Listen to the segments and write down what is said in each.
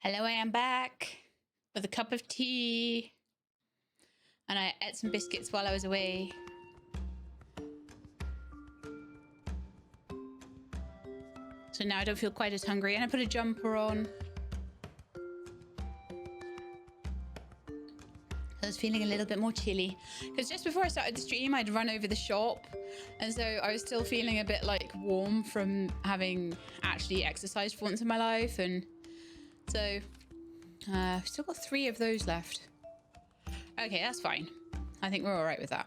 Hello, I am back with a cup of tea. And I ate some biscuits while I was away. So now I don't feel quite as hungry. And I put a jumper on. I was feeling a little bit more chilly. Because just before I started the stream, I'd run over the shop. And so I was still feeling a bit like warm from having actually exercised for once in my life. And so I've still got 3 of those left. Okay, that's fine. I think we're all right with that.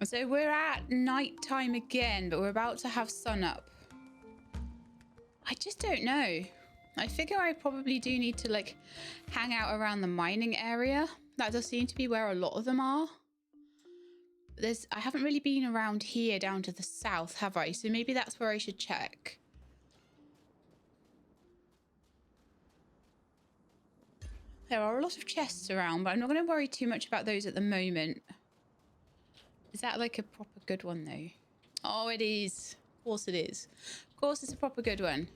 So we're at night time again, but we're about to have sun up. I just don't know. I figure I probably do need to like hang out around the mining area. That does seem to be where a lot of them are. I haven't really been around here down to the south, have I? So maybe that's where I should check. There are a lot of chests around, but I'm not going to worry too much about those at the moment. Is that like a proper good one though? Oh, it is. Of course it is. Of course it's a proper good one.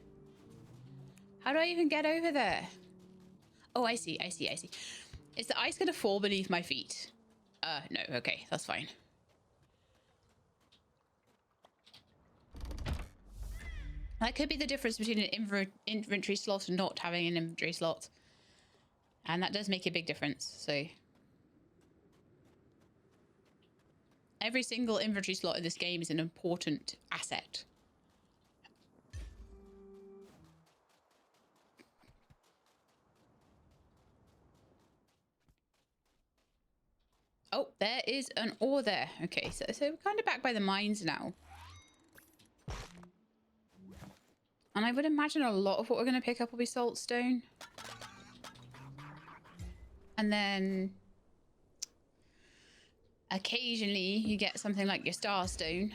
How do I even get over there? Oh, I see. Is the ice going to fall beneath my feet? No. Okay, that's fine. That could be the difference between an inventory slot and not having an inventory slot. And that does make a big difference, so. Every single inventory slot in this game is an important asset. Oh, there is an ore there. Okay, so we're kind of back by the mines now. And I would imagine a lot of what we're going to pick up will be saltstone. And then occasionally you get something like your starstone.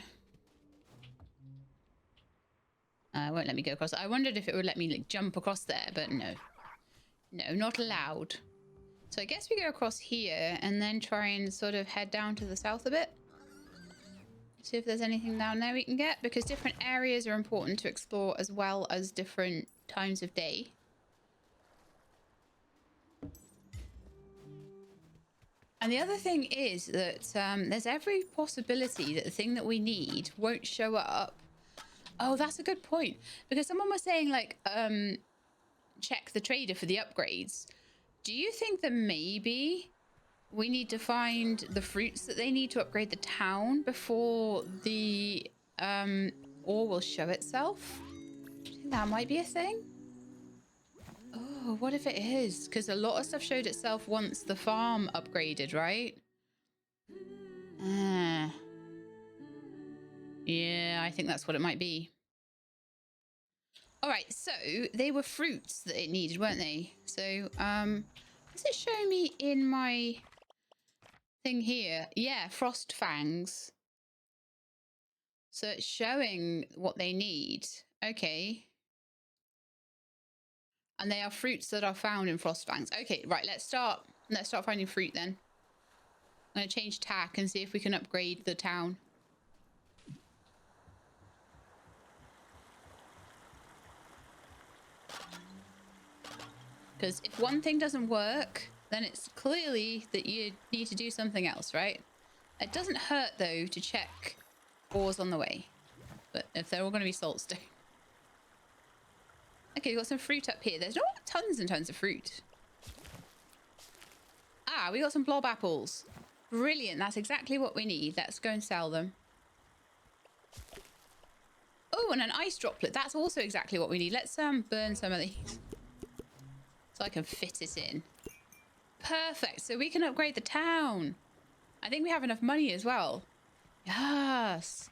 It won't let me go across. I wondered if it would let me like jump across there, but no. No, not allowed. So I guess we go across here and then try and sort of head down to the south a bit. See if there's anything down there we can get, because different areas are important to explore as well as different times of day. And the other thing is that there's every possibility that the thing that we need won't show up. Oh, that's a good point. Because someone was saying, like, check the trader for the upgrades. Do you think that maybe we need to find the fruits that they need to upgrade the town before the ore will show itself? Do you think that might be a thing? Oh, what if it is? Because a lot of stuff showed itself once the farm upgraded, right? Yeah, I think that's what it might be. All right, so they were fruits that it needed, weren't they? So, does it show me in my thing here? Yeah, frost fangs. So it's showing what they need. Okay. And they are fruits that are found in frost fangs. Okay, right, let's start finding fruit then. I'm going to change tack and see if we can upgrade the town. Because if one thing doesn't work, then it's clearly that you need to do something else, right? It doesn't hurt, though, to check ores on the way. But if they're all going to be saltstone. Okay, we've got some fruit up here. There's not tons and tons of fruit. Ah, we got some blob apples. Brilliant. That's exactly what we need. Let's go and sell them. Oh, and an ice droplet. That's also exactly what we need. Let's burn some of these. So I can fit it in. Perfect. So we can upgrade the town. I think we have enough money as well. Yes.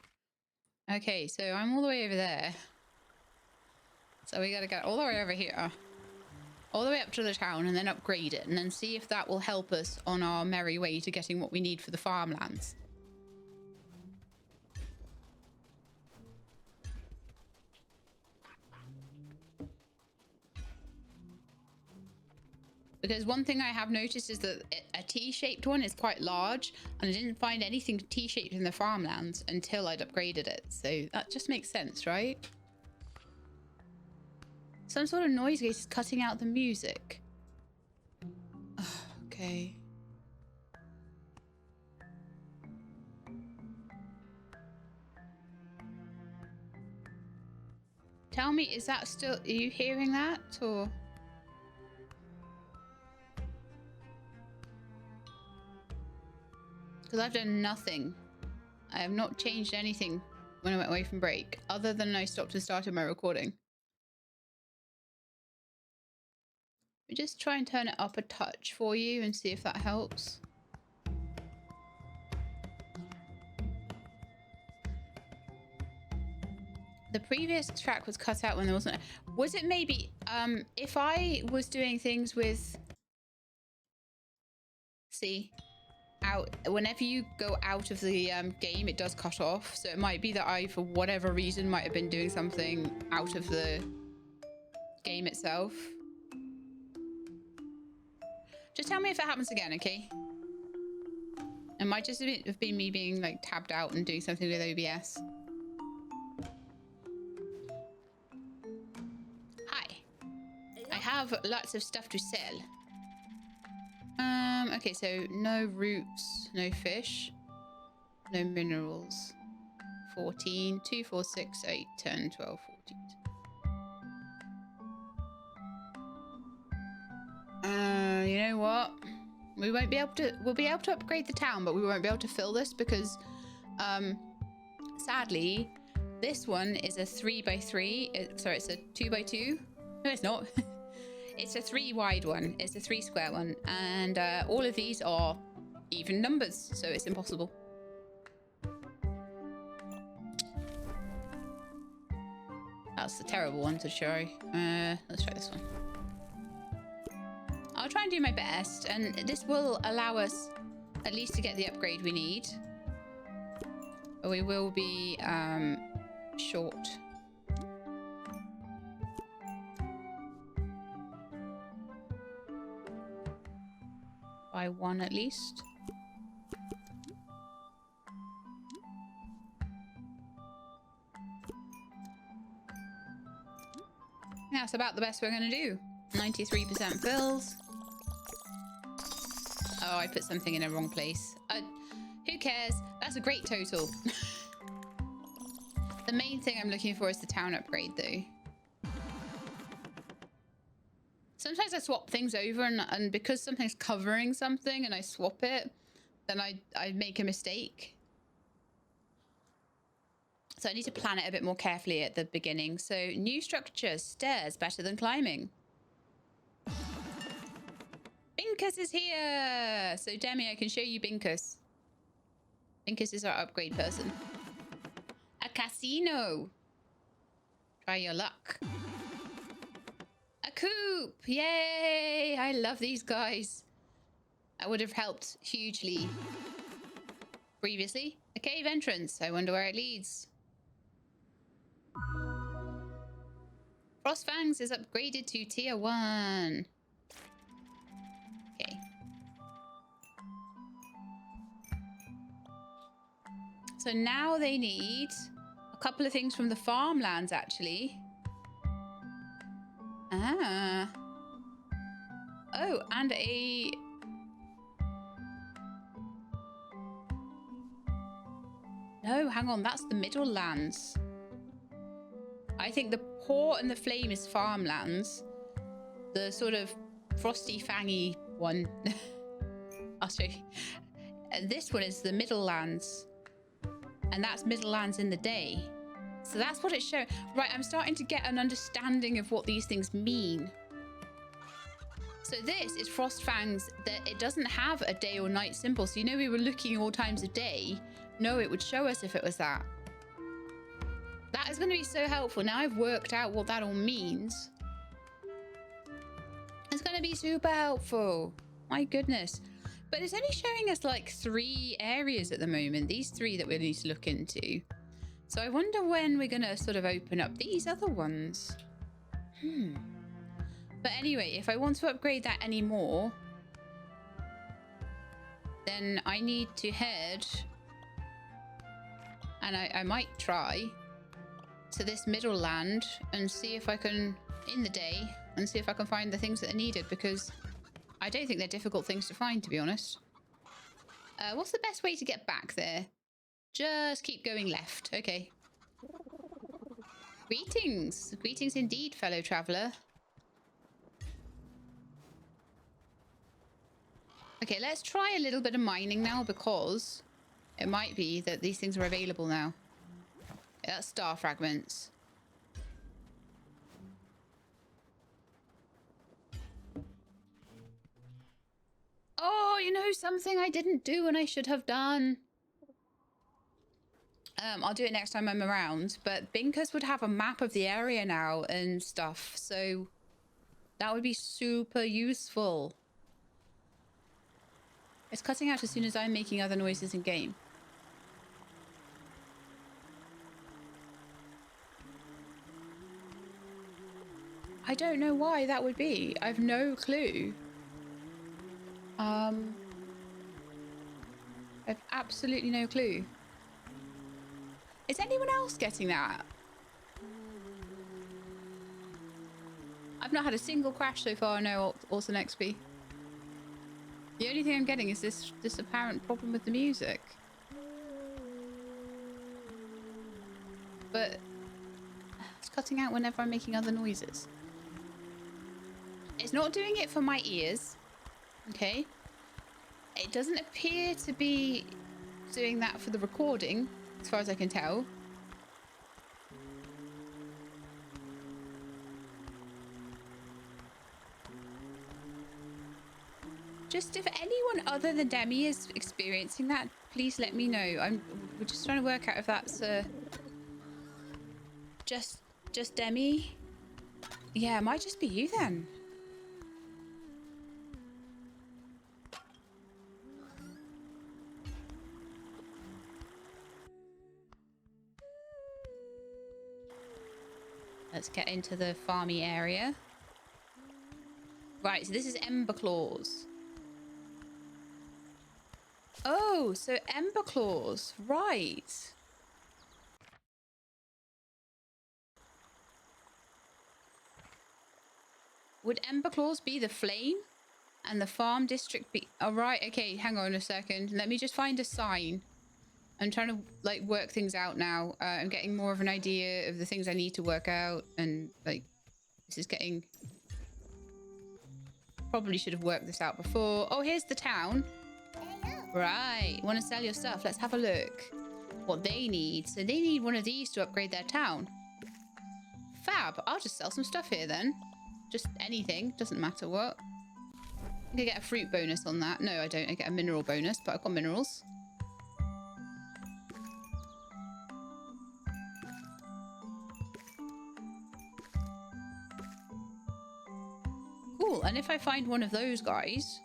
Okay, so I'm all the way over there. So we got to get all the way over here. All the way up to the town and then upgrade it. And then see if that will help us on our merry way to getting what we need for the farmlands. Because one thing I have noticed is that a T-shaped one is quite large, and I didn't find anything T-shaped in the farmlands until I'd upgraded it. So that just makes sense, right? Some sort of noise gate is cutting out the music. Okay. Tell me, is that still... Are you hearing that, or...? Because I've done nothing. I have not changed anything when I went away from break, other than I stopped and started my recording. We just try and turn it up a touch for you and see if that helps. The previous track was cut out when there wasn't... Was it maybe... if I was doing things with... See? Out... Whenever you go out of the game, it does cut off. So it might be that I, for whatever reason, might have been doing something out of the game itself. Just tell me if it happens again, okay? It might just have been me being, like, tabbed out and doing something with OBS. I have lots of stuff to sell. Okay, so no roots, no fish, no minerals. 14, 2, 4, 6, 8, 10, 12, 14. You know what? We won't be able to, we'll be able to upgrade the town, but we won't be able to fill this because, sadly, this one is a 3x3. Sorry, it's a 2x2. No, it's not. It's a 3 wide one. It's a 3 square one. And all of these are even numbers, so it's impossible. That's the terrible one to show. Let's try this one. I'll try and do my best, and this will allow us at least to get the upgrade we need. But we will be short. By 1 at least. That's about the best we're going to do. 93% fills. Oh, I put something in the wrong place. Who cares? That's a great total. The main thing I'm looking for is the town upgrade, though. Sometimes I swap things over, and because something's covering something and I swap it, then I make a mistake. So I need to plan it a bit more carefully at the beginning. So new structures, stairs, better than climbing. Binkus is here! So Demi, I can show you Binkus. Binkus is our upgrade person. A casino! Try your luck. A coop! Yay! I love these guys. That would have helped hugely previously. A cave entrance. I wonder where it leads. Frostfangs is upgraded to tier 1. Okay. So now they need a couple of things from the farmlands, actually. Ah. Oh, and a... No, hang on. That's the middle lands. I think the port and the flame is farmlands. The sort of frosty, fangy one. I'll show you. This one is the middle lands. And that's middle lands in the day. So that's what it's showing. Right, I'm starting to get an understanding of what these things mean. So this is Frostfangs, that it doesn't have a day or night symbol. So you know we were looking all times of day. No, it would show us if it was that. That is going to be so helpful. Now I've worked out what that all means. It's going to be super helpful. My goodness. But it's only showing us like 3 areas at the moment. These 3 that we need to look into. So I wonder when we're going to sort of open up these other ones. But anyway, if I want to upgrade that anymore, then I need to head, and I might try to this middle land and see if I can in the day and see if I can find the things that are needed, because I don't think they're difficult things to find, to be honest. What's the best way to get back there? Just keep going left. Okay. Greetings. Greetings indeed, fellow traveller. Okay, let's try a little bit of mining now, because it might be that these things are available now. Yeah, that's star fragments. Oh, you know, something I didn't do and I should have done. I'll do it next time I'm around, but Binkers would have a map of the area now and stuff, so that would be super useful. It's cutting out as soon as I'm making other noises in game. I don't know why that would be. I've no clue. I've absolutely no clue. Is anyone else getting that? I've not had a single crash so far, no, Awesome XP. The only thing I'm getting is this apparent problem with the music. But it's cutting out whenever I'm making other noises. It's not doing it for my ears. Okay. It doesn't appear to be doing that for the recording, as far as I can tell. Just if anyone other than Demi is experiencing that, please let me know. We're just trying to work out if that's just Demi. Yeah, it might just be you then. Let's get into the farmy area. Right, so this is Ember Claws. Oh, so Ember Claws, right. Would Ember Claws be the flame? And the farm district be... Oh, right, okay, hang on a second. Let me just find a sign. I'm trying to, like, work things out now. I'm getting more of an idea of the things I need to work out. And, like, this is getting... Probably should have worked this out before. Oh, here's the town. Right, want to sell your stuff? Let's have a look. What they need. So they need one of these to upgrade their town. Fab. I'll just sell some stuff here then. Just anything. Doesn't matter what. I think I get a fruit bonus on that. No, I don't. I get a mineral bonus, but I've got minerals. Cool. And if I find one of those guys,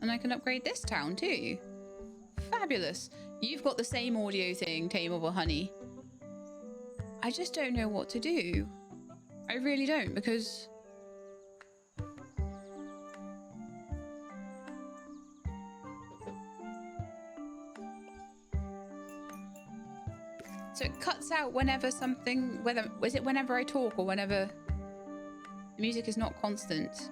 and I can upgrade this town too. Fabulous. You've got the same audio thing, Tameable Honey. I just don't know what to do. I really don't, because... So it cuts out whenever something... Was it whenever I talk or whenever... The music is not constant.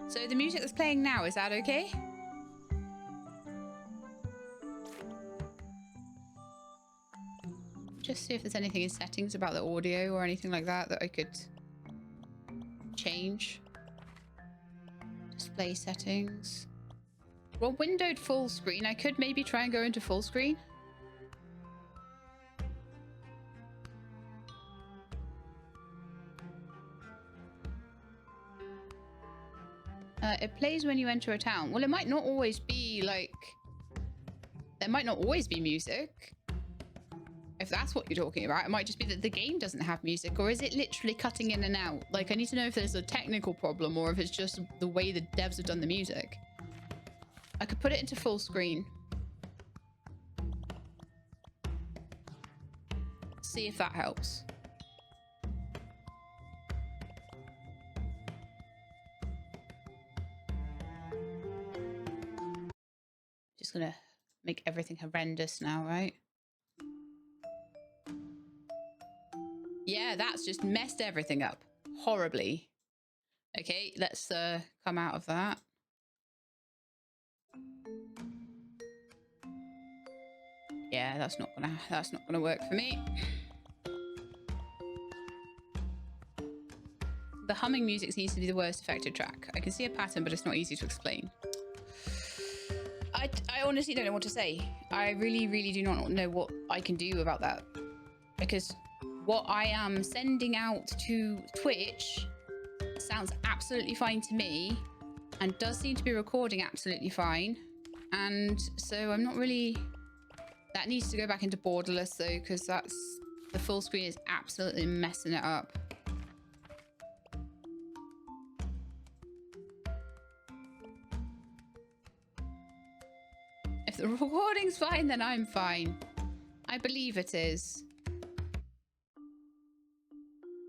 So the music that's playing now, is that okay? Just see if there's anything in settings about the audio or anything like that that I could change. Display settings. Well, windowed full screen. I could maybe try and go into full screen. It plays when you enter a town. Well, it might not always be like... There might not always be music. If that's what you're talking about, it might just be that the game doesn't have music, or is it literally cutting in and out? Like, I need to know if there's a technical problem or if it's just the way the devs have done the music. I could put it into full screen. See if that helps. Just gonna make everything horrendous now, right? Yeah, that's just messed everything up horribly. Okay, let's come out of that. Yeah, that's not gonna work for me. The humming music seems to be the worst affected track. I can see a pattern, but it's not easy to explain. I honestly don't know what to say. I really do not know what I can do about that. Because what I am sending out to Twitch sounds absolutely fine to me and does seem to be recording absolutely fine. And so I'm not really... That needs to go back into borderless though, because that's... The full screen is absolutely messing it up. If the recording's fine, then I'm fine. I believe it is.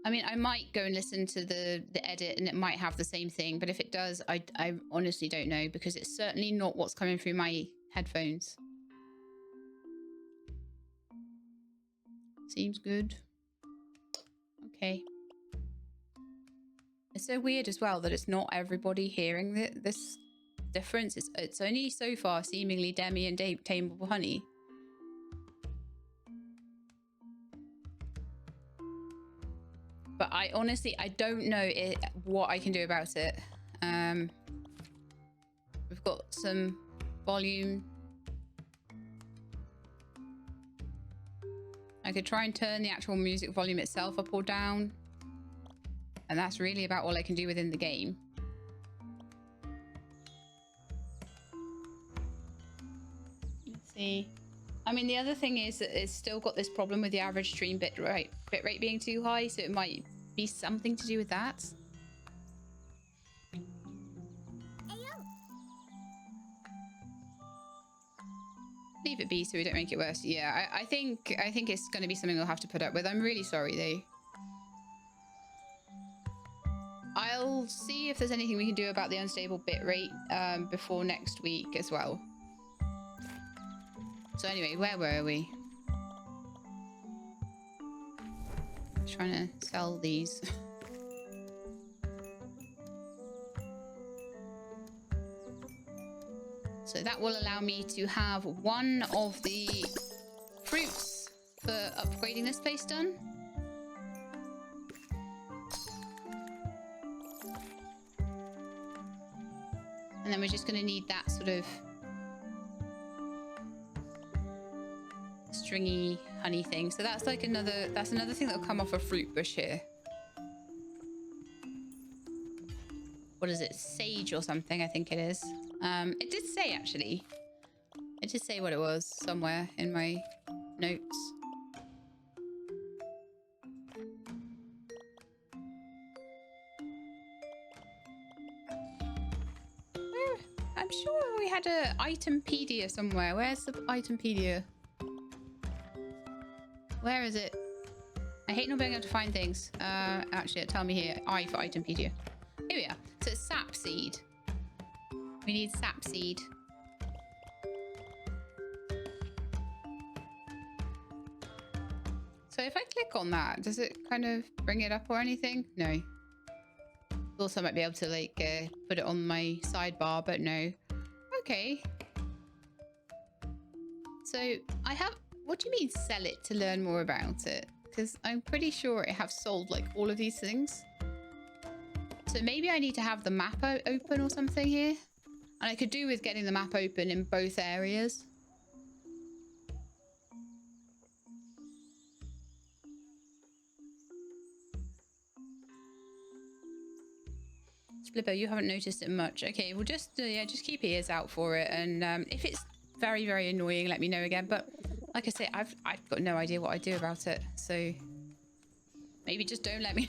I mean, I might go and listen to the edit and it might have the same thing, but if it does, I honestly don't know, because it's certainly not what's coming through my headphones. Seems good. Okay. It's so weird as well that it's not everybody hearing this difference. It's only so far seemingly Demi and Tameable Honey. But I honestly, I don't know what I can do about it. We've got some volume. I could try and turn the actual music volume itself up or down. And that's really about all I can do within the game. Let's see. I mean, the other thing is that it's still got this problem with the average stream bitrate being too high, so it might be something to do with that. Leave it be so we don't make it worse. Yeah, I think it's going to be something we'll have to put up with. I'm really sorry though. I'll see if there's anything we can do about the unstable bitrate before next week as well. So anyway, where were we? Trying to sell these. So that will allow me to have one of the fruits for upgrading this place done. And then we're just going to need that sort of stringy honey thing. So that's like another thing that will come off a fruit bush here. What is it? Sage or something, I think it is. It did say, actually. It did say what it was somewhere in my notes. I'm sure we had a itempedia somewhere. Where's the itempedia? Where is it? I hate not being able to find things. Actually, tell me here. I for itempedia. Here we are. So it's sap seed. We need sap seed. So if I click on that, does it kind of bring it up or anything? No. Also, I might be able to like put it on my sidebar, but no. Okay. So I have. What do you mean sell it to learn more about it? Because I'm pretty sure I have sold like all of these things. So maybe I need to have the map open or something here. And I could do with getting the map open in both areas. Splipper, you haven't noticed it much. Okay, well just yeah, just keep ears out for it. And if it's very, very annoying, let me know again. But like I say, I've got no idea what I do about it. So maybe just don't let me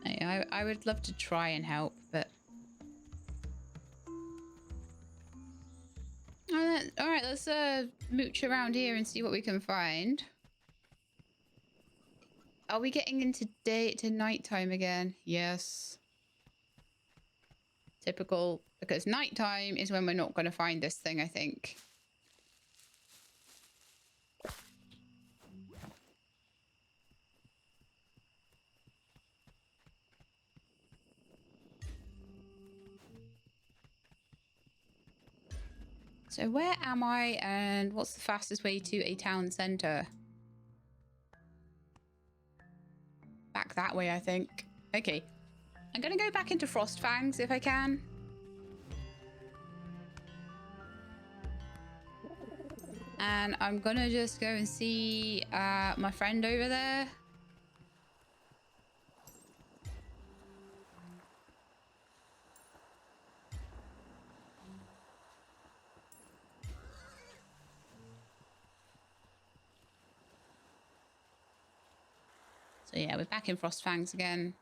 know. I would love to try and help, but... All right, let's mooch around here and see what we can find. Are we getting into nighttime again? Yes. Typical, because nighttime is when we're not going to find this thing, I think. So where am I, and what's the fastest way to a town centre? Back that way, I think. Okay. I'm going to go back into Frostfangs if I can. And I'm going to just go and see my friend over there. So yeah, we're back in Frostfangs again.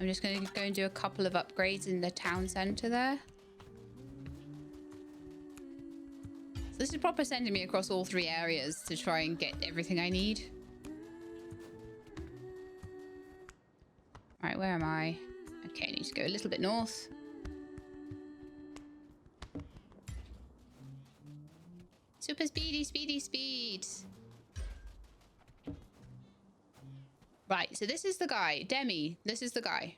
I'm just going to go and do a couple of upgrades in the town centre there. So this is proper sending me across all 3 areas to try and get everything I need. Right, where am I? Okay, I need to go a little bit north. Super speedy, speedy, speed. Right, so this is the guy. Demi, this is the guy.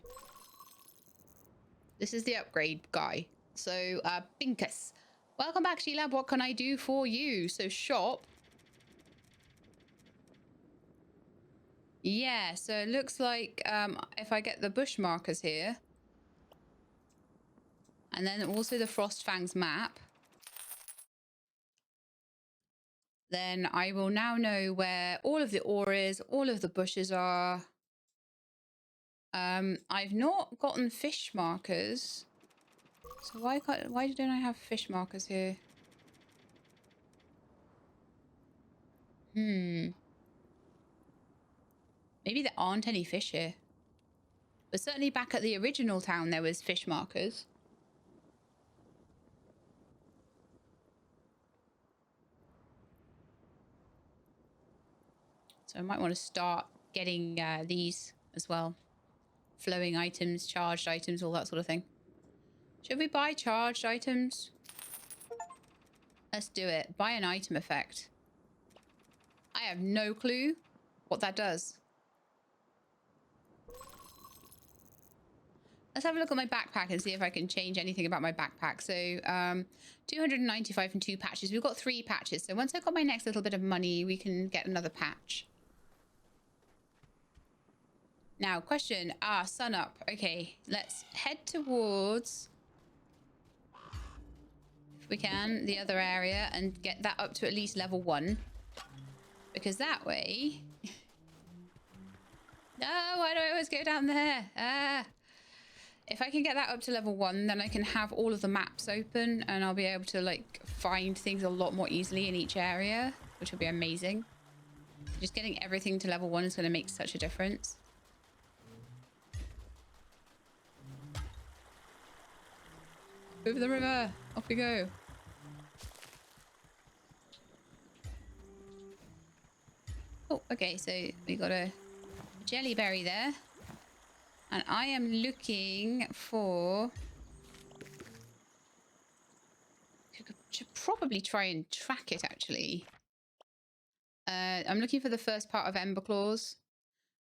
This is the upgrade guy. So, Binkus. Welcome back, Sheila. What can I do for you? So, shop. Yeah, so it looks like if I get the bush markers here, and then also the Frostfangs map, then I will now know where all of the ore is, all of the bushes are. I've not gotten fish markers. So why don't I have fish markers here? Maybe there aren't any fish here. But certainly back at the original town there was fish markers. So I might want to start getting these as well. Flowing items, charged items, all that sort of thing. Should we buy charged items? Let's do it. Buy an item effect. I have no clue what that does. Let's have a look at my backpack and see if I can change anything about my backpack. So 295 and 2 patches. We've got 3 patches. So once I've got my next little bit of money, we can get another patch. Now, question. Sun up. Okay, let's head towards, if we can, the other area and get that up to at least level 1. Because that way... No, why do I always go down there? If I can get that up to level 1, then I can have all of the maps open and I'll be able to, like, find things a lot more easily in each area, which will be amazing. Just getting everything to level 1 is going to make such a difference. Over the river. Off we go. Oh, okay, so we got a jelly berry there. And I am looking for... Should probably try and track it, actually. I'm looking for the first part of Ember Claws,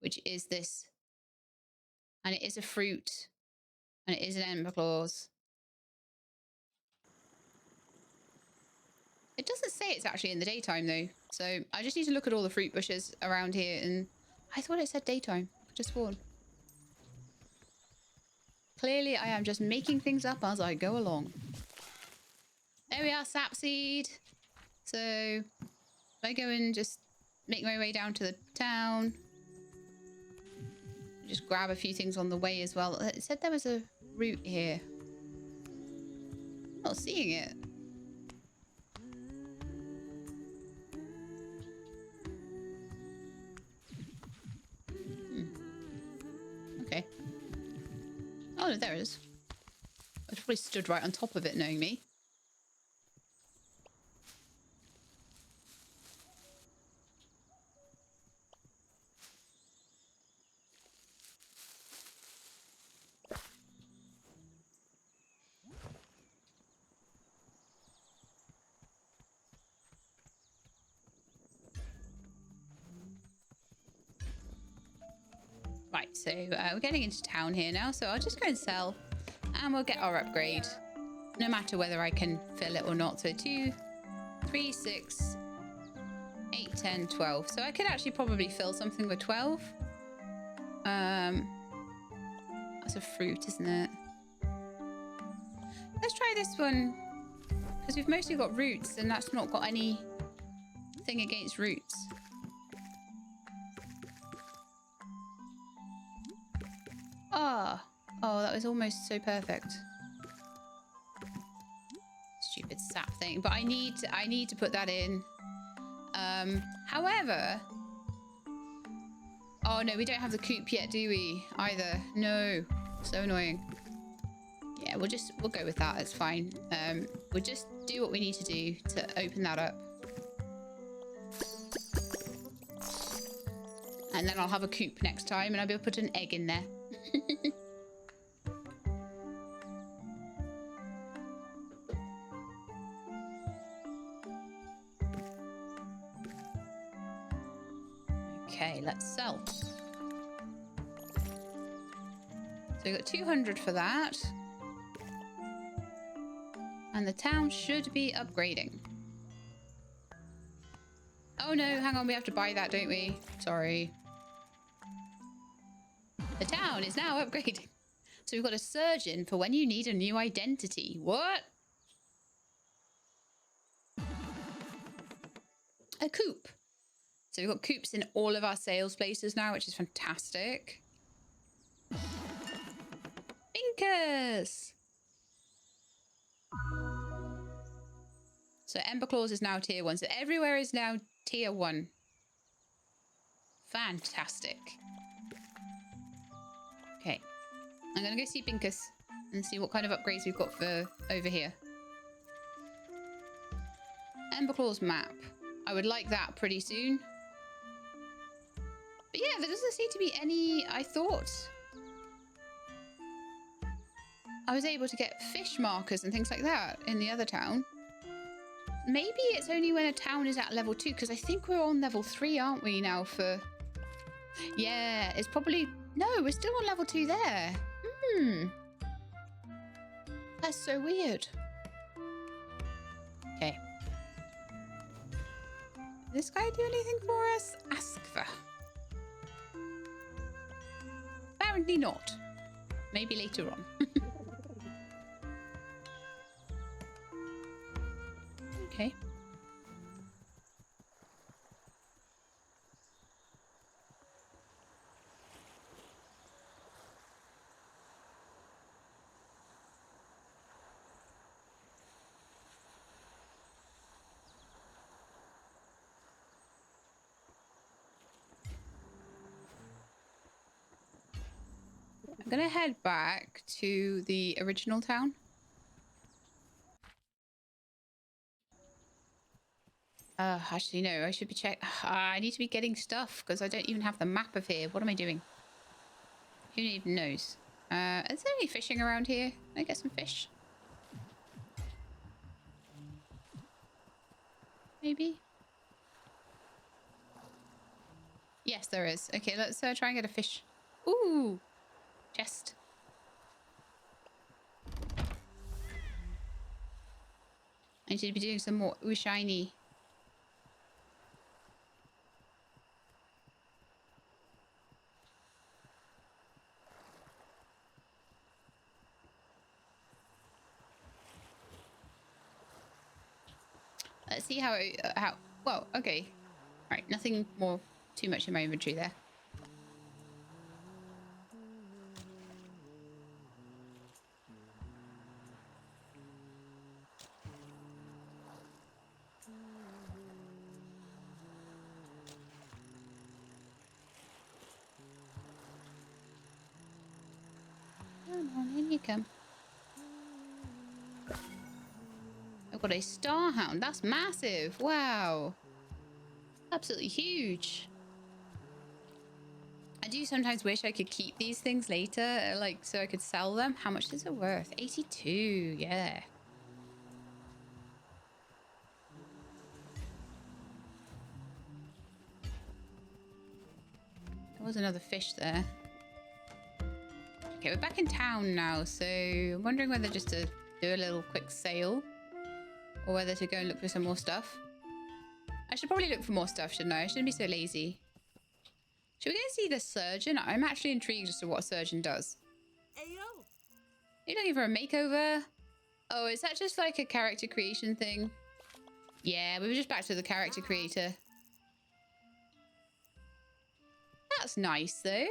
which is this. And it is a fruit. And it is an Ember Claws. It doesn't say it's actually in the daytime, though. So I just need to look at all the fruit bushes around here. And I thought it said daytime. I could just spawn. Clearly, I am just making things up as I go along. There we are, sapseed. So if I go and just make my way down to the town. Just grab a few things on the way as well. It said there was a route here. I'm not seeing it. Okay. Oh, no, there it is. I probably stood right on top of it, knowing me. Right, so we're getting into town here now, so I'll just go and sell and we'll get our upgrade. no matter whether I can fill it or not. So 2, 3, 6, 8, 10, 12. So I could actually probably fill something with 12. That's a fruit, isn't it? Let's try this one, because we've mostly got roots, and that's not got anything against roots. Ah, oh, that was almost so perfect. Stupid sap thing, but I need to put that in. However, oh no, we don't have the coop yet, do we? Either. No, so annoying. Yeah, we'll go with that. It's fine. We'll just do what we need to do to open that up, and then I'll have a coop next time, and I'll be able to put an egg in there. Okay, let's sell. So we got 200 for that. And the town should be upgrading. Oh no, hang on, we have to buy that, don't we? Sorry. The town is now upgrading. So we've got a surgeon for when you need a new identity. What? A coop. So we've got coops in all of our sales places now, which is fantastic. Binkus! So Emberclaws is now tier 1. So everywhere is now tier 1. Fantastic. Okay. I'm going to go see Binkus and see what kind of upgrades we've got for over here. Emberclaws map. I would like that pretty soon. But yeah, there doesn't seem to be any... I thought I was able to get fish markers and things like that in the other town. Maybe it's only when a town is at level 2, because I think we're on level 3, aren't we, now for... Yeah, it's probably... No, we're still on level 2 there. That's so weird. Okay. Did this guy do anything for us? Ask for. Apparently not. Maybe later on. Okay. I'm gonna head back to the original town. Actually, no, I should be I need to be getting stuff because I don't even have the map of here. What am I doing? Who even knows? Is there any fishing around here? Can I get some fish? Maybe? Yes, there is. Okay, let's try and get a fish. Ooh! Chest. I need to be doing some more shiny. Let's see how well, okay. All right, nothing more too much in my inventory there. Come on, in you come. I've got a star hound. That's massive. Wow. Absolutely huge. I do sometimes wish I could keep these things later, like, so I could sell them. How much is it worth? 82. Yeah. There was another fish there. Okay, we're back in town now, so I'm wondering whether just to do a little quick sale, or whether to go and look for some more stuff. I should probably look for more stuff, shouldn't I? I shouldn't be so lazy. Should we go see the surgeon? I'm actually intrigued as to what a surgeon does. Ayo. You're looking for a makeover? Oh, is that just like a character creation thing? Yeah, we were just back to the character creator. That's nice, though.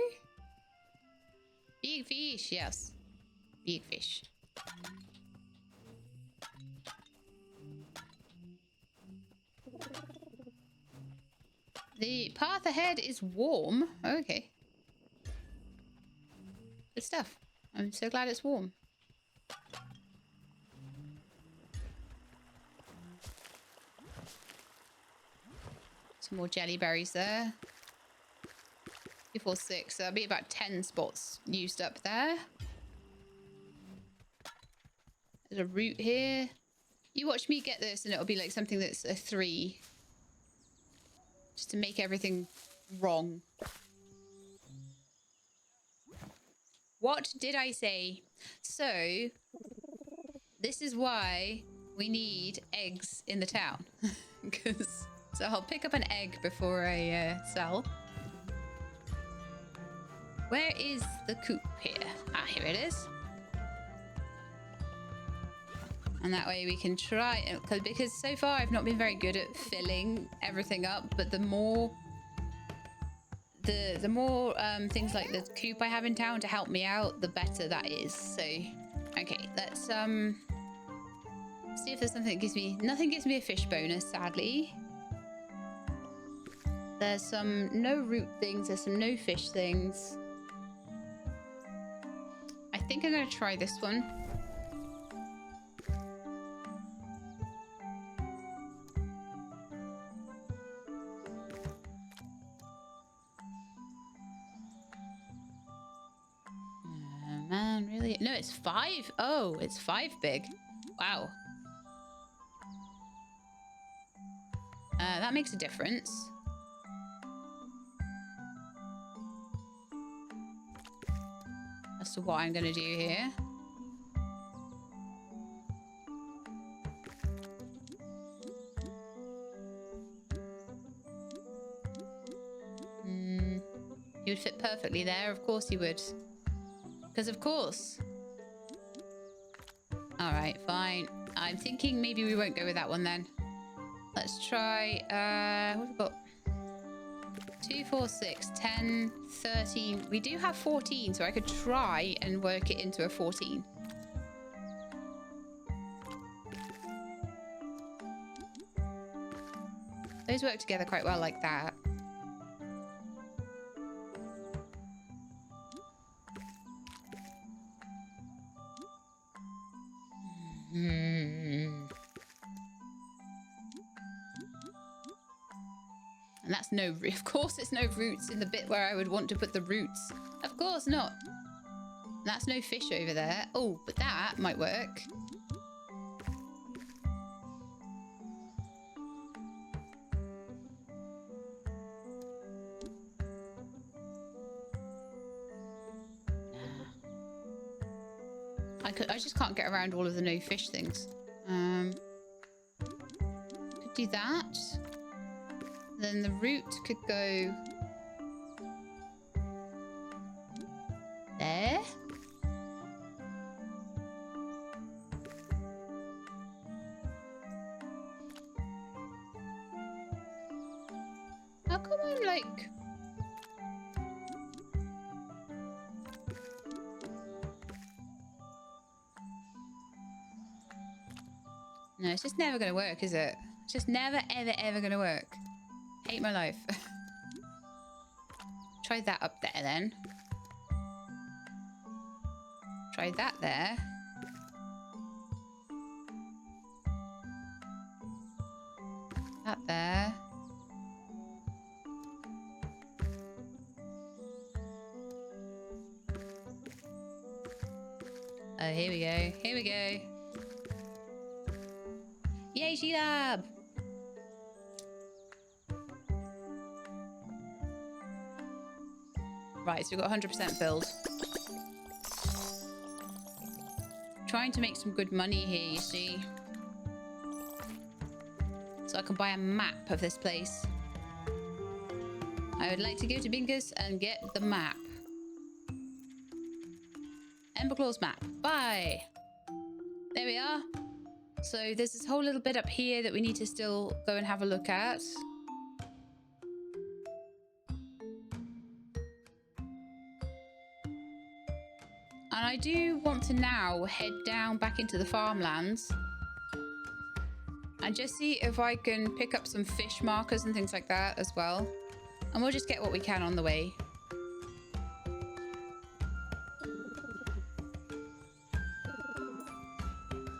Big fish, yes. Big fish. The path ahead is warm. Okay. Good stuff. I'm so glad it's warm. Some more jelly berries there. 2, 4, 6. So that'll be about 10 spots used up there. There's a root here. You watch me get this and it'll be like something that's a 3. Just to make everything wrong. What did I say? So, this is why we need eggs in the town. So I'll pick up an egg before I sell. Where is the coop here? Ah, here it is. And that way we can try, because so far I've not been very good at filling everything up, but the more things like the coop I have in town to help me out, the better that is. So, okay, let's see if there's something that gives me, nothing gives me a fish bonus, sadly. There's some no root things, there's some no fish things. I think I'm gonna try this one. Man, really? No, it's 5. Oh, it's 5 big. Wow. That makes a difference. As to what I'm going to do here. He would fit perfectly there. Of course he would. Because of course. Alright, fine. I'm thinking maybe we won't go with that one then. Let's try, what have we got? 2, 4, 6, 10, 13. We do have 14, so I could try and work it into a 14. Those work together quite well like that. And that's no, of course it's no roots in the bit where I would want to put the roots. Of course not. That's no fish over there. Oh, but that might work. I just can't get around all of the no fish things. Could do that. Then the root could go there. How come I'm like... No, it's just never going to work, is it? It's just never, ever, ever going to work. Hate my life. Try that up there then. Try that there. That there. Oh, here we go. Here we go. Yay, G-Lab! Right, so we've got 100% build. trying to make some good money here, you see. So I can buy a map of this place. I would like to go to Bingus and get the map. Emberclaw's map. Bye. There we are. So there's this whole little bit up here that we need to still go and have a look at. And I do want to now head down back into the farmlands and just see if I can pick up some fish markers and things like that as well. And we'll just get what we can on the way.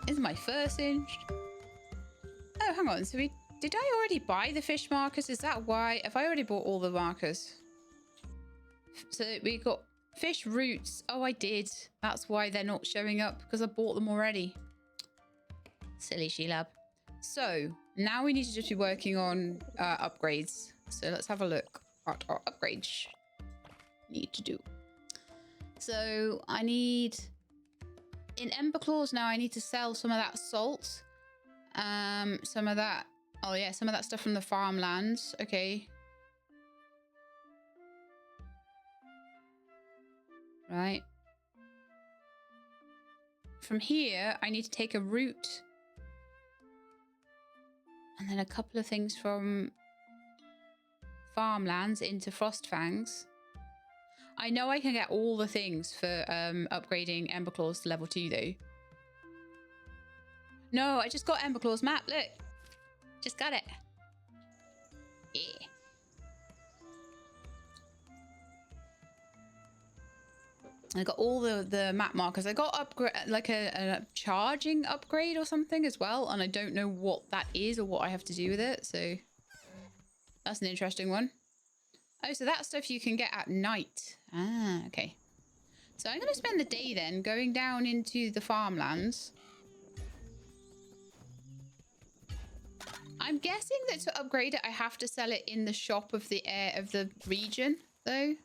Is my fur singed? Oh, hang on. So did I already buy the fish markers? Is that why? Have I already bought all the markers? So we got fish roots. Oh, I did. That's why they're not showing up, because I bought them already. Silly Sheelab. So now we need to just be working on upgrades. So let's have a look at our upgrades. Need to do. So I need in Emberclaws now. I need to sell some of that salt. Some of that. Oh yeah, some of that stuff from the farmlands. Okay. Right. From here, I need to take a route. And then a couple of things from farmlands into Frostfangs. I know I can get all the things for upgrading Emberclaws to level 2 though. No, I just got Emberclaw's map, look. Just got it. Yeah. I got all the map markers. I got upgrade like a charging upgrade or something as well, and I don't know what that is or what I have to do with it. So that's an interesting one. Oh, so that stuff you can get at night. Ah, okay. So I'm going to spend the day then going down into the farmlands. I'm guessing that to upgrade it, I have to sell it in the shop of the region, though.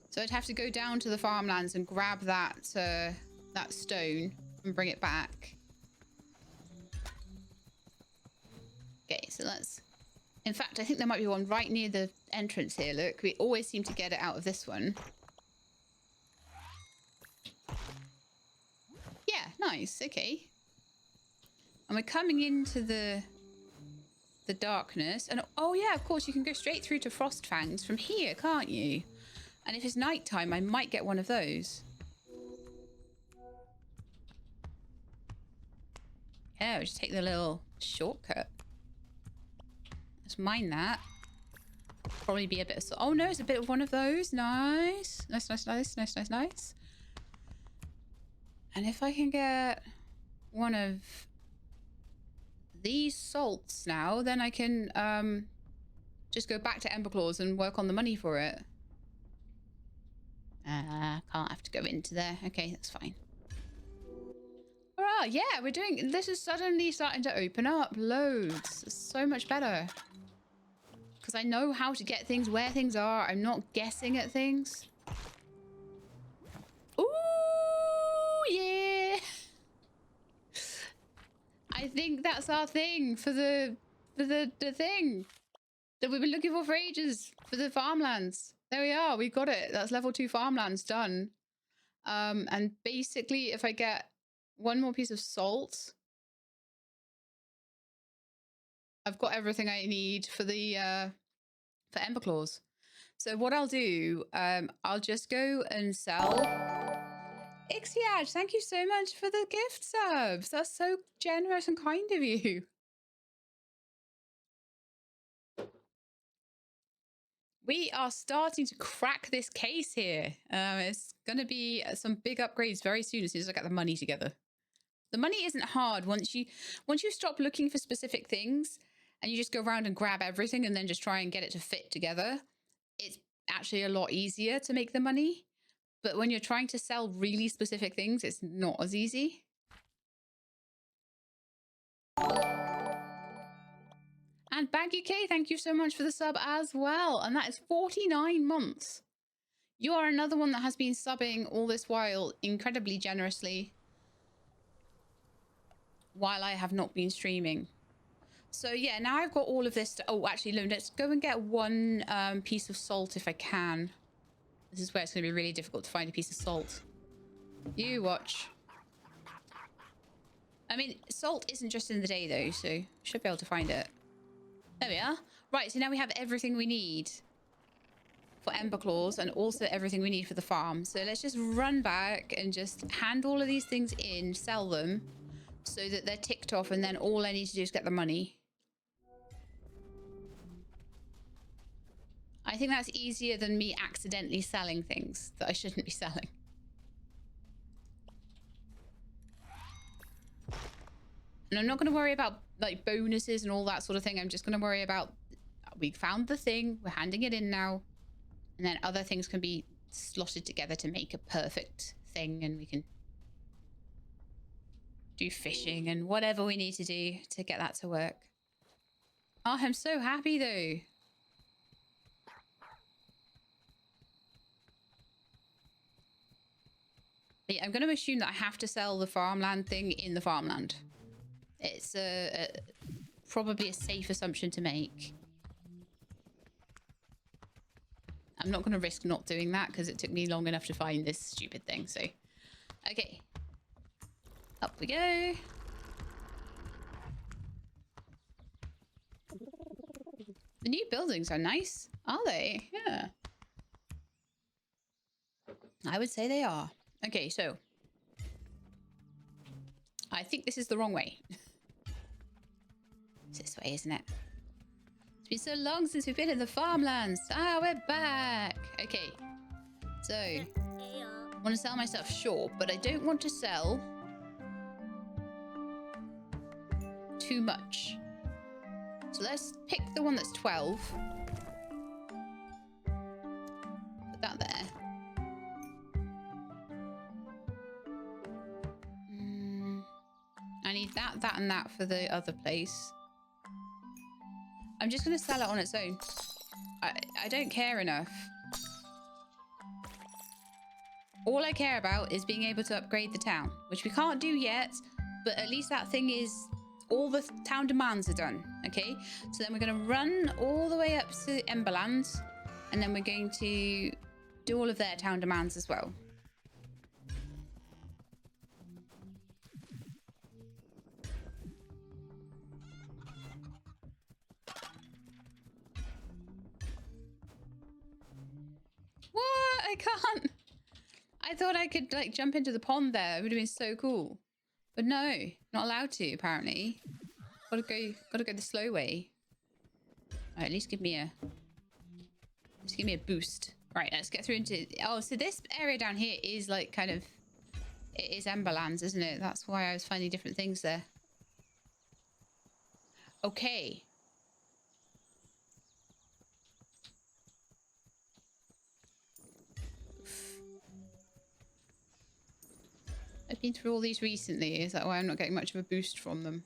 So I'd have to go down to the farmlands and grab that that stone and bring it back. Okay, so let's... In fact, I think there might be one right near the entrance here. Look, we always seem to get it out of this one. Yeah, nice. Okay. And we're coming into the darkness. And oh yeah, of course, you can go straight through to Frostfangs from here, can't you? And if it's nighttime, I might get one of those. Yeah, we'll just take the little shortcut. Let's mine that. Probably be a bit of... Oh no, it's a bit of one of those. Nice. Nice, nice, nice, nice, nice, nice. And if I can get one of these salts now, then I can just go back to Emberclaws and work on the money for it. Can't have to go into there. Okay, that's fine. Alright, yeah, we're doing... This is suddenly starting to open up loads. It's so much better. Because I know how to get things where things are. I'm not guessing at things. Ooh, yeah. I think that's our thing for the thing that we've been looking for ages, for the farmlands. There we are. We got it. That's level 2 farmlands done. And basically, if I get one more piece of salt, I've got everything I need for the for Emberclaws. So what I'll do, I'll just go and sell. Ixiad, thank you so much for the gift subs. That's so generous and kind of you. We are starting to crack this case here. It's going to be some big upgrades very soon as I get the money together. The money isn't hard once you stop looking for specific things and you just go around and grab everything and then just try and get it to fit together. It's actually a lot easier to make the money. But when you're trying to sell really specific things, it's not as easy. And Bag UK, thank you so much for the sub as well. And that is 49 months. You are another one that has been subbing all this while incredibly generously while I have not been streaming. So yeah, now I've got all of this. Oh, actually, no, let's go and get one piece of salt if I can. This is where it's going to be really difficult to find a piece of salt. You watch. I mean, salt isn't just in the day though, so should be able to find it. There we are. Right, so now we have everything we need for Ember Claws and also everything we need for the farm. So let's just run back and just hand all of these things in, sell them so that they're ticked off, and then all I need to do is get the money. I think that's easier than me accidentally selling things that I shouldn't be selling. And I'm not going to worry about like bonuses and all that sort of thing. I'm just going to worry about, we found the thing, we're handing it in now. And then other things can be slotted together to make a perfect thing, and we can do fishing and whatever we need to do to get that to work. Oh, I'm so happy though. Yeah, I'm going to assume that I have to sell the farmland thing in the farmland. It's probably a safe assumption to make. I'm not going to risk not doing that because it took me long enough to find this stupid thing. So, okay. Up we go. The new buildings are nice, are they? Yeah. I would say they are. Okay, so. I think this is the wrong way. It's this way, isn't it? It's been so long since we've been in the farmlands. Ah, we're back. Okay. So, I want to sell my stuff, sure, but I don't want to sell too much. So let's pick the one that's 12. Put that there. I need that, that, and that for the other place. I'm just going to sell it on its own. I don't care enough. All I care about is being able to upgrade the town, which we can't do yet, but at least that thing is, all the town demands are done, okay? So then we're going to run all the way up to Emberland, and then we're going to do all of their town demands as well. What? I can't. I thought I could like jump into the pond there. It would have been so cool. But no, not allowed to apparently. Gotta go the slow way. Right, at least give me a boost. Right, let's get through into, oh, so this area down here is like kind of, it is Emberlands, isn't it? That's why I was finding different things there. Okay. I've been through all these recently. Is that why I'm not getting much of a boost from them?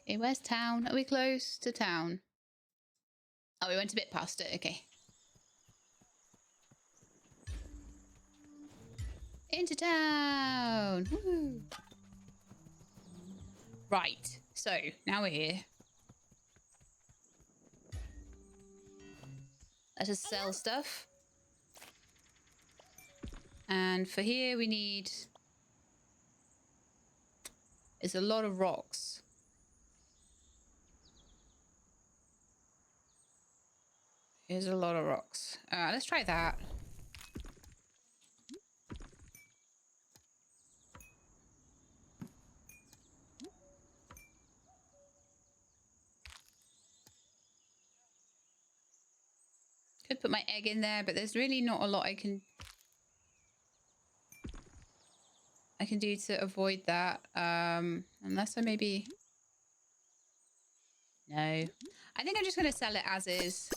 Okay, where's town? Are we close to town? Oh, we went a bit past it. Okay. Into town! Woo. Right, so now we're here. Let us sell stuff. And for here we need... It's a lot of rocks. Here's a lot of rocks. Let's try that. Could put my egg in there, but there's really not a lot I can do to avoid that. Unless I maybe... No. I think I'm just going to sell it as is.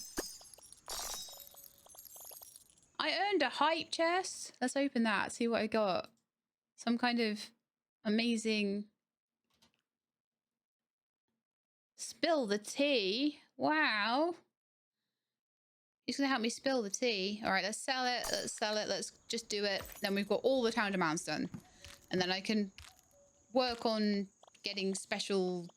I earned a hype chest. Let's open that, see what I got. Some kind of amazing... Spill the tea. Wow. He's going to help me spill the tea. All right, let's sell it. Let's sell it. Let's just do it. Then we've got all the town demands done. And then I can work on getting special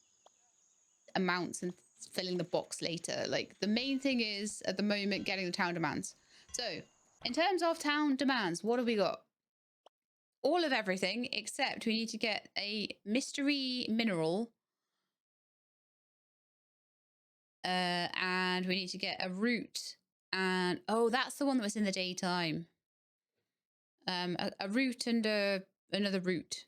amounts and filling the box later. Like, the main thing is, at the moment, getting the town demands. So, in terms of town demands, what have we got? All of everything, except we need to get a mystery mineral. And we need to get a root. And, oh, that's the one that was in the daytime. A root and another root.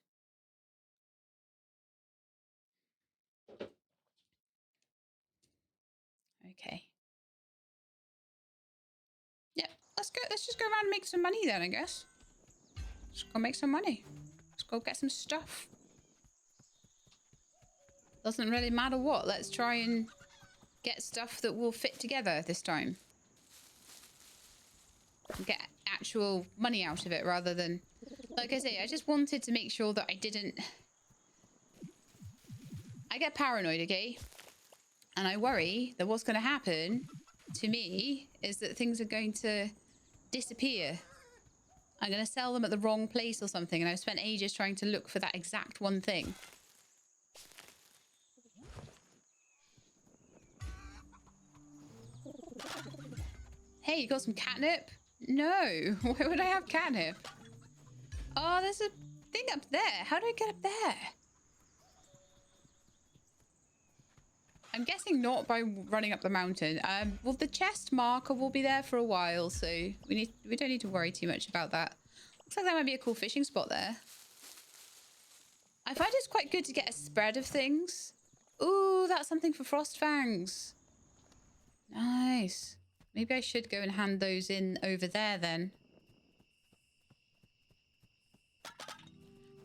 Okay. Yeah, let's go. Let's just go around and make some money then, I guess. Let's go make some money. Let's go get some stuff. Doesn't really matter what. Let's try and get stuff that will fit together this time. And get actual money out of it rather than... Like I say, I just wanted to make sure that I didn't... I get paranoid, okay? And I worry that what's going to happen to me is that things are going to disappear. I'm going to sell them at the wrong place or something, and I've spent ages trying to look for that exact one thing. Hey, you got some catnip? No. Why would I have catnip? Oh, there's a thing up there. How do I get up there? I'm guessing not by running up the mountain. Well, the chest marker will be there for a while, so we don't need to worry too much about that. Looks like that might be a cool fishing spot there. I find it's quite good to get a spread of things. Ooh, that's something for frost fangs. Nice. Maybe I should go and hand those in over there then.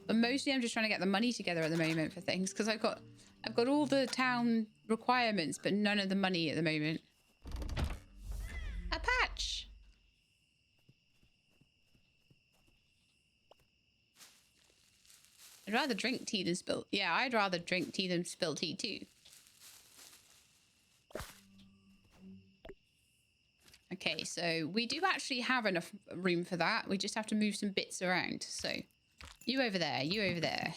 But mostly I'm just trying to get the money together at the moment for things, because I've got all the town requirements, but none of the money at the moment. A patch! I'd rather drink tea than spill... Yeah, I'd rather drink tea than spill tea too. Okay, so we do actually have enough room for that. We just have to move some bits around. So, you over there, you over there.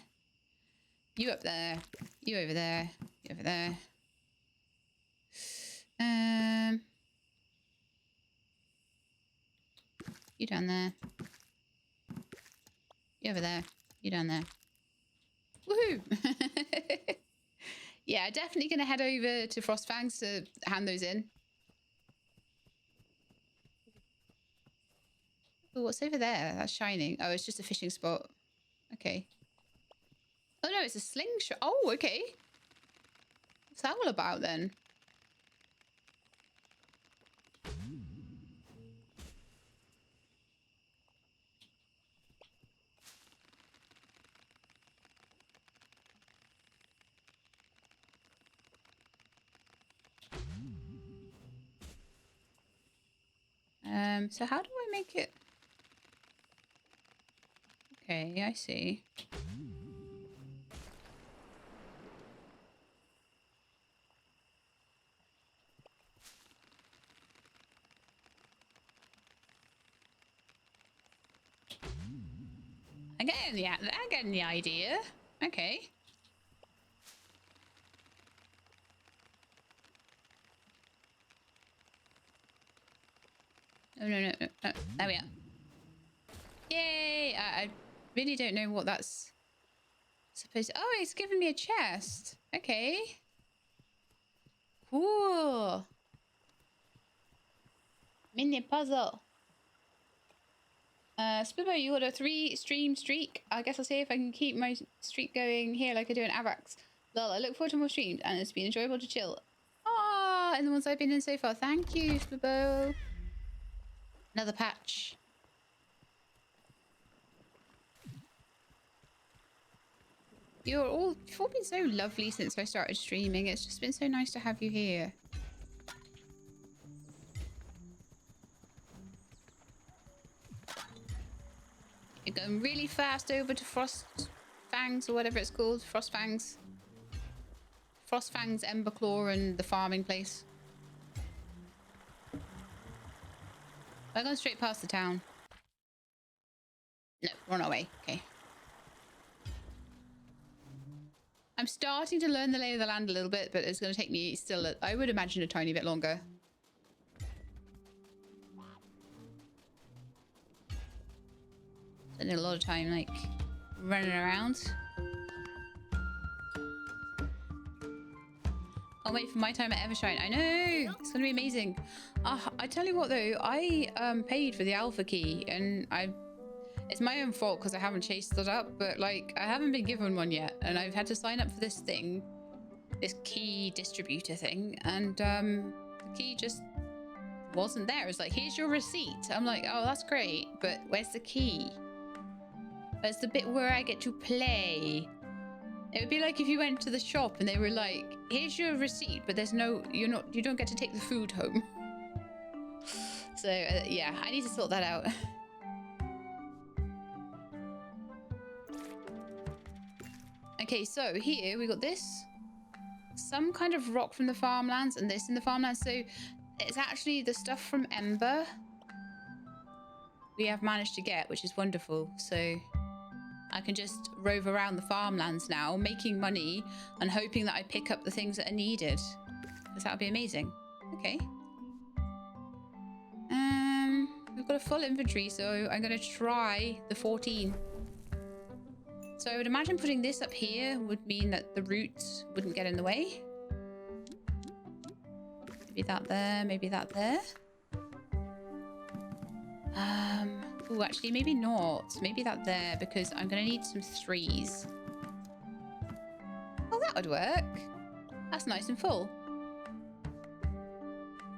You up there, you over there, you over there. You down there. You over there, you down there. Woohoo! Yeah, definitely gonna head over to Frostfangs to hand those in. Oh, what's over there? That's shining. Oh, it's just a fishing spot. Okay. Oh no, it's a slingshot. Oh, okay. What's that all about then? So how do I make it? Okay, I see. I'm getting the idea. Okay. Oh, no. There we are. Yay! I really don't know what that's supposed to... Oh, it's given me a chest. Okay. Cool. Mini puzzle. Spibbo, you got a 3-stream streak. I guess I'll see if I can keep my streak going here like I do in Avax. Well, I look forward to more streams, and it's been enjoyable to chill. Ah, and the ones I've been in so far. Thank you, Spibbo. Another patch. You've all been so lovely since I started streaming. It's just been so nice to have you here. You're going really fast over to Frost Fangs or whatever it's called. Frost Fangs. Frost Fangs, Emberclaw, and the farming place. We're going straight past the town. No, we're on our way. Okay. I'm starting to learn the lay of the land a little bit, but it's going to take me still, I would imagine, a tiny bit longer. Spending a lot of time, like, running around. I'll wait for my time at Evershine. I know! It's going to be amazing. I tell you what, though. I paid for the alpha key, and it's my own fault because I haven't chased it up, but, like, I haven't been given one yet, and I've had to sign up for this thing, this key distributor thing, and the key just wasn't there. It was like, here's your receipt. I'm like, oh, that's great, but where's the key? Where's the bit where I get to play? It would be like if you went to the shop and they were like, here's your receipt, but there's no, you don't get to take the food home. So yeah, I need to sort that out. Okay, so here we got this, some kind of rock from the farmlands, and this in the farmlands. So it's actually the stuff from Ember we have managed to get, which is wonderful. So I can just rove around the farmlands now, making money and hoping that I pick up the things that are needed, because that would be amazing. Okay. We've got a full inventory, so I'm going to try the 14. So I would imagine putting this up here would mean that the roots wouldn't get in the way. Maybe that there, maybe that there. Oh, actually, maybe not. Maybe that there, because I'm going to need some 3s. Oh, that would work. That's nice and full.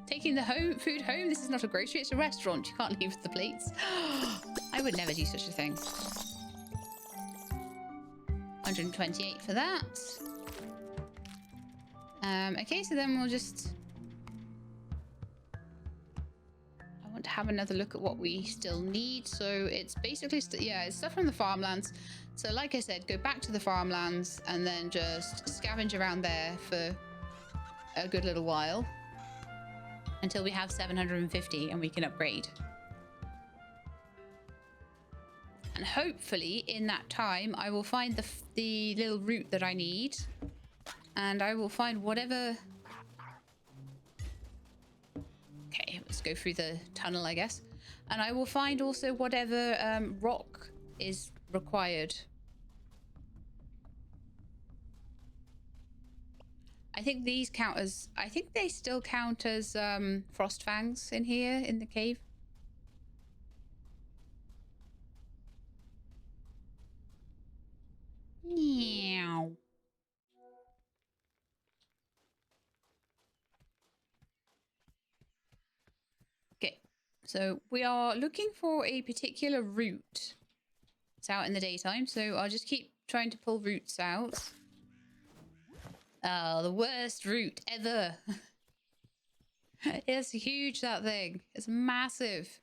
Taking the food home? This is not a grocery, it's a restaurant. You can't leave the plates. I would never do such a thing. 128 for that. Okay, so then we'll just... I want to have another look at what we still need. So it's basically, yeah, it's stuff from the farmlands. So like I said, go back to the farmlands and then just scavenge around there for a good little while until we have 750 and we can upgrade. And hopefully in that time, I will find the little root that I need. And I will find whatever... Okay, let's go through the tunnel, I guess. And I will find also whatever rock is required. I think these count as... I think they still count as frost fangs in here, in the cave. Meow. Okay, so we are looking for a particular root. It's out in the daytime, so I'll just keep trying to pull roots out. Oh, the worst root ever. It's huge, that thing. It's massive.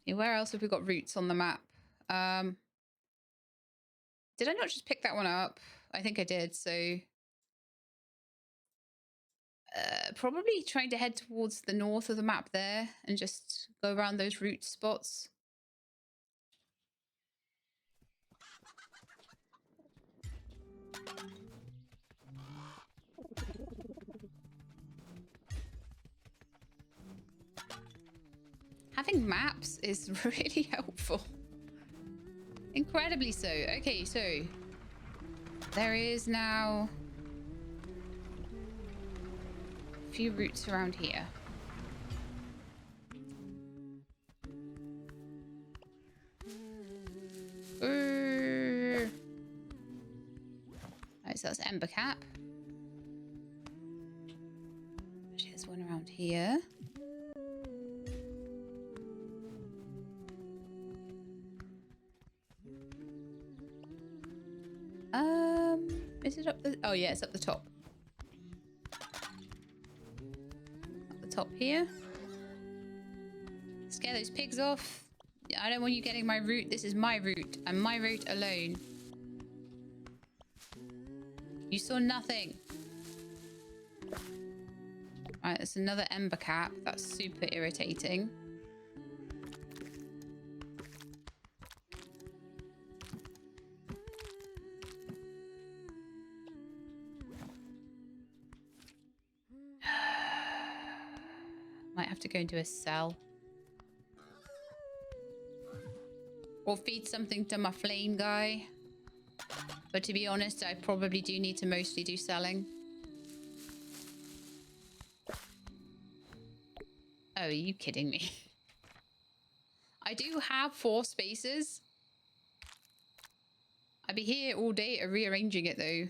Yeah, where else have we got roots on the map? Did I not just pick that one up? I think I did, so... probably trying to head towards the north of the map there and just go around those root spots. Having maps is really helpful. Incredibly so. Okay, so there is now a few routes around here. Right, so that's Ember Cap. There's one around here. Is it up the... Oh, yeah, it's up the top. Up the top here. Get those pigs off. I don't want you getting my route. This is my route and my route alone. You saw nothing. Right, that's another ember cap. That's super irritating. Might have to go into a cell. Or feed something to my flame guy. But to be honest, I probably do need to mostly do selling. Oh, are you kidding me? I do have 4 spaces. I'd be here all day rearranging it though.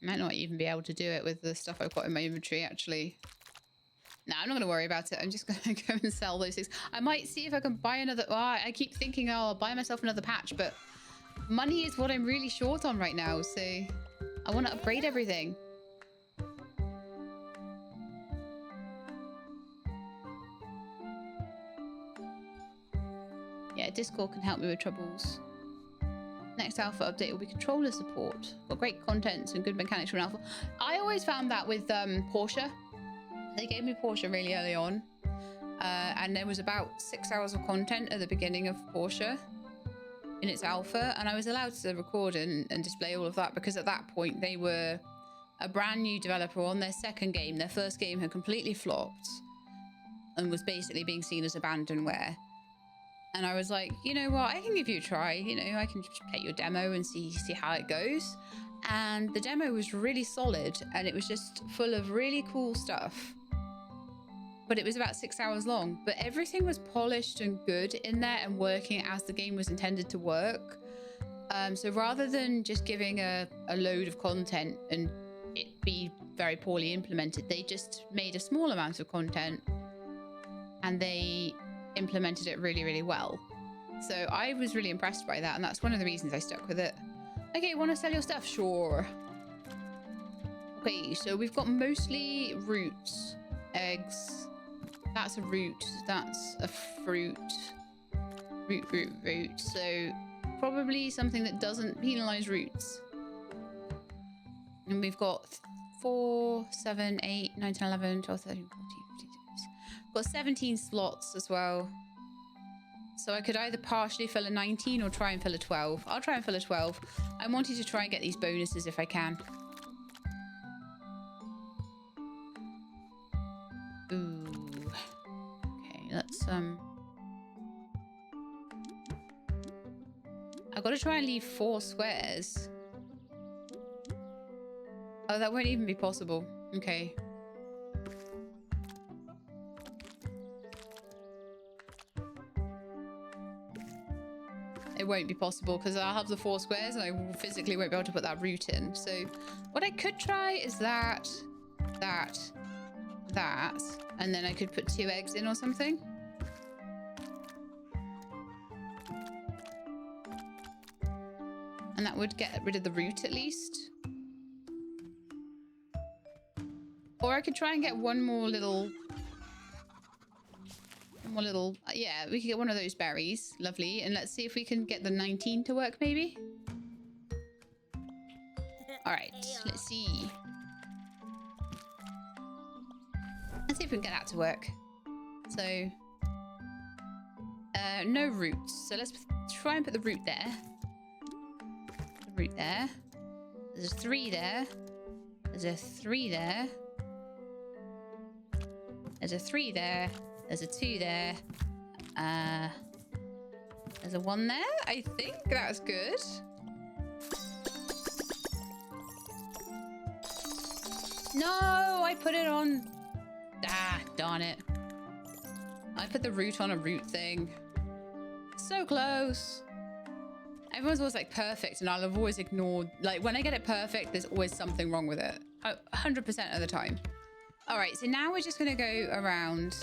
Might not even be able to do it with the stuff I've got in my inventory, actually. No, I'm not going to worry about it. I'm just going to go and sell those things. I might see if I can buy another... Oh, I keep thinking, oh, I'll buy myself another patch, but money is what I'm really short on right now, so I want to upgrade everything. Yeah, Discord can help me with troubles. Next alpha update will be controller support. Got great content and good mechanics from alpha. I always found that with Porsche. They gave me Porsche really early on. And there was about 6 hours of content at the beginning of Porsche in its alpha. And I was allowed to record and display all of that because at that point they were a brand new developer on their second game. Their first game had completely flopped and was basically being seen as abandonware. And I was like, you know what, I can give you a try. You know, I can just play your demo and see how it goes. And the demo was really solid and it was just full of really cool stuff. But it was about 6 hours long. But everything was polished and good in there and working as the game was intended to work. So rather than just giving a load of content and it be very poorly implemented, they just made a small amount of content and they implemented it really, really well. So I was really impressed by that, and that's one of the reasons I stuck with it. Okay, want to sell your stuff? Sure. Okay, so we've got mostly roots, eggs. That's a root. That's a fruit. Root. So probably something that doesn't penalize roots. And we've got 4, 7, 8, 9, 10, 11, 12, 13, 14, 15, 16. Got 17 slots as well. So I could either partially fill a 19 or try and fill a 12. I'll try and fill a 12. I'm wanting to try and get these bonuses if I can. Ooh. Okay, let's I've got to try and leave 4 squares. Oh, that won't even be possible. Okay. It won't be possible because I'll have the 4 squares and I physically won't be able to put that root in. So what I could try is that, and then I could put 2 eggs in or something. And that would get rid of the root at least. Or I could try and get one more little, yeah, we could get one of those berries. Lovely. And let's see if we can get the 19 to work, maybe. All right, let's see. Let's see if we can get that to work. So, no roots. So let's try and put the root there. The root there. There's a 3 there. There's a 3 there. There's a 3 there. There's a 2 there. There's a 1 there. I think that's good. No, I put it on. Ah, darn it. I put the root on a root thing. So close. Everyone's always like perfect, and I'll have always ignored. Like when I get it perfect, there's always something wrong with it. 100% of the time. All right, so now we're just gonna go around.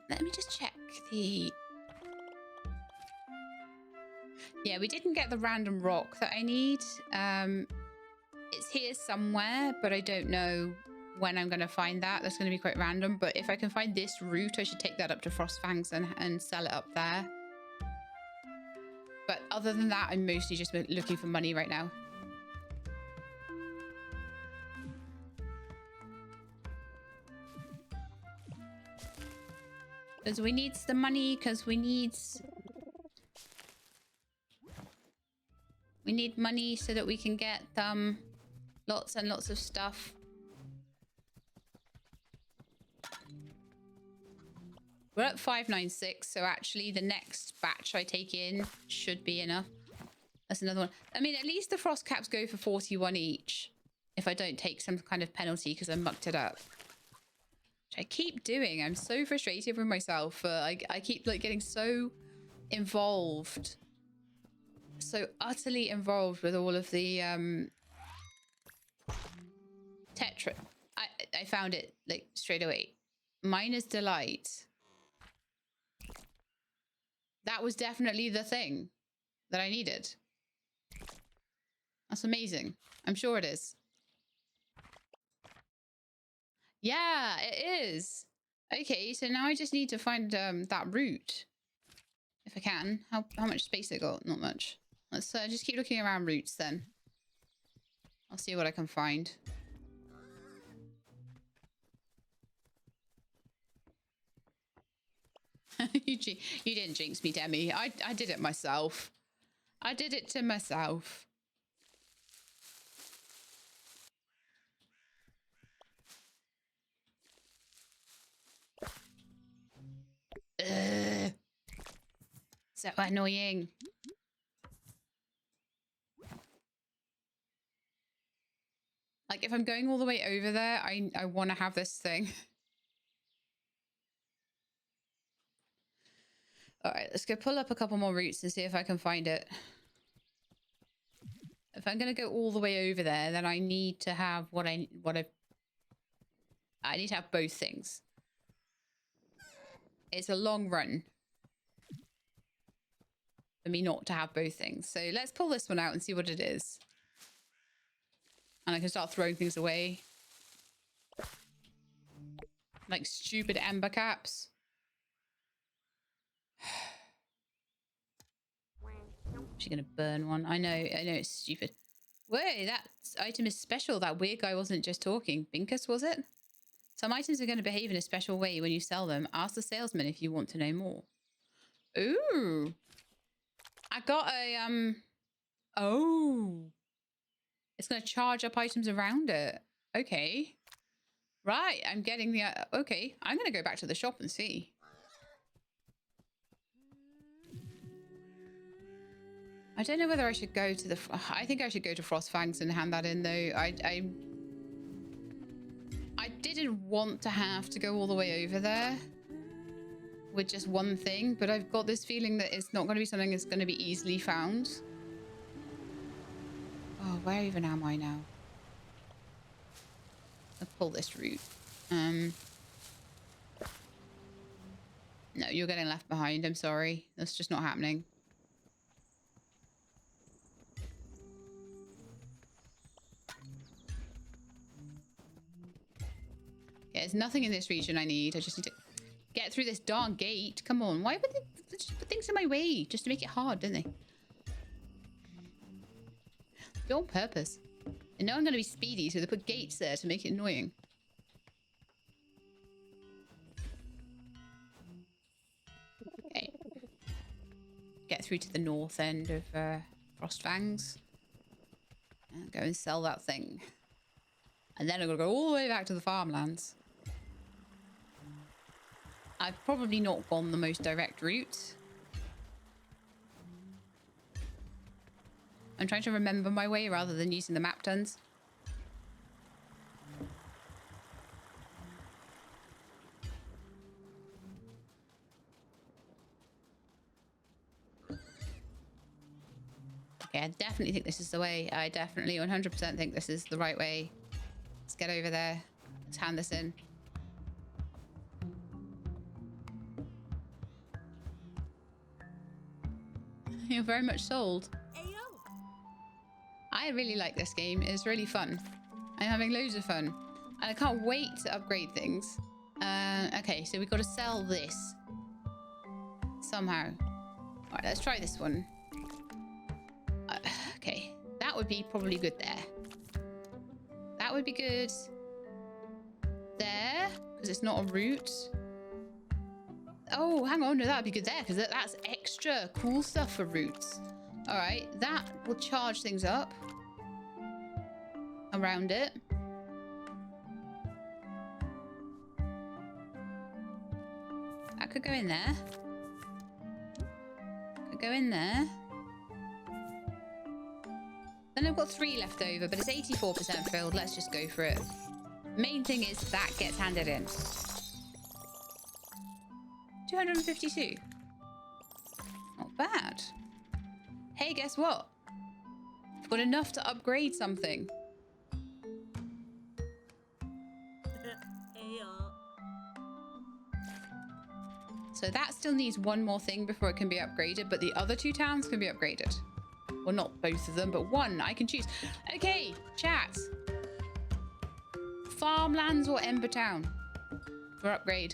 Let me just check the... Yeah, we didn't get the random rock that I need. It's here somewhere, but I don't know when I'm going to find that. That's going to be quite random. But if I can find this route, I should take that up to Frostfangs and sell it up there. But other than that, I'm mostly just looking for money right now. Because we need the money, because we need money so that we can get lots and lots of stuff. We're at 596, so actually the next batch I take in should be enough. That's another one. I mean, at least the frost caps go for 41 each if I don't take some kind of penalty because I mucked it up. Which I keep doing. I'm so frustrated with myself. I keep like getting so involved. So utterly involved with all of the Tetra. I found it like straight away. Miner's Delight. That was definitely the thing that I needed. That's amazing. I'm sure it is. Yeah, it is. Okay, so now I just need to find that route. If I can. How much space I got? Not much. Let's just keep looking around routes then. I'll see what I can find. You didn't jinx me, Demi. I did it myself. I did it to myself. Ugh. So annoying. Like, if I'm going all the way over there, I want to have this thing. All right, let's go pull up a couple more routes and see if I can find it. If I'm going to go all the way over there, then I need to have I need to have both things. It's a long run for me not to have both things. So let's pull this one out and see what it is. And I can start throwing things away. Like stupid ember caps. She's gonna burn one. I know it's stupid. Wait, that item is special. That weird guy wasn't just talking. Binkus, was it? Some items are going to behave in a special way when you sell them. Ask the salesman if you want to know more. Ooh. I got a, oh. It's going to charge up items around it. Okay. Right, I'm getting the, okay. I'm going to go back to the shop and see. I don't know whether I should go to the, I think I should go to Frostfangs and hand that in though. I didn't want to have to go all the way over there with just one thing, but I've got this feeling that it's not going to be something that's going to be easily found. Oh, where even am I now? Let's pull this route. No, you're getting left behind. I'm sorry. That's just not happening. Yeah, there's nothing in this region I need. I just need to get through this darn gate. Come on. Why would they just put things in my way? Just to make it hard, didn't they? Do on purpose. And now I'm going to be speedy, so they put gates there to make it annoying. Okay. Get through to the north end of Frostfangs. And go and sell that thing. And then I'm going to go all the way back to the farmlands. I've probably not gone the most direct route. I'm trying to remember my way rather than using the map tons. Okay, I definitely think this is the way. I definitely 100% think this is the right way. Let's get over there. Let's hand this in. You're very much sold. I really like this game. It's really fun. I'm having loads of fun. And I can't wait to upgrade things. Okay, so we've got to sell this. Somehow. All right, let's try this one. Okay, that would be probably good there. That would be good there, because it's not a route. Oh, hang on. No, that would be good there, because that's extra cool stuff for routes. All right, that will charge things up around it. That could go in there. Could go in there. Then I've got 3 left over, but it's 84% filled. Let's just go for it. Main thing is that gets handed in. 252. Not bad. Hey, guess what? I've got enough to upgrade something. So that still needs one more thing before it can be upgraded, but the other 2 towns can be upgraded. Well, not both of them, but one I can choose. Okay, chat. Farmlands or Ember Town for upgrade?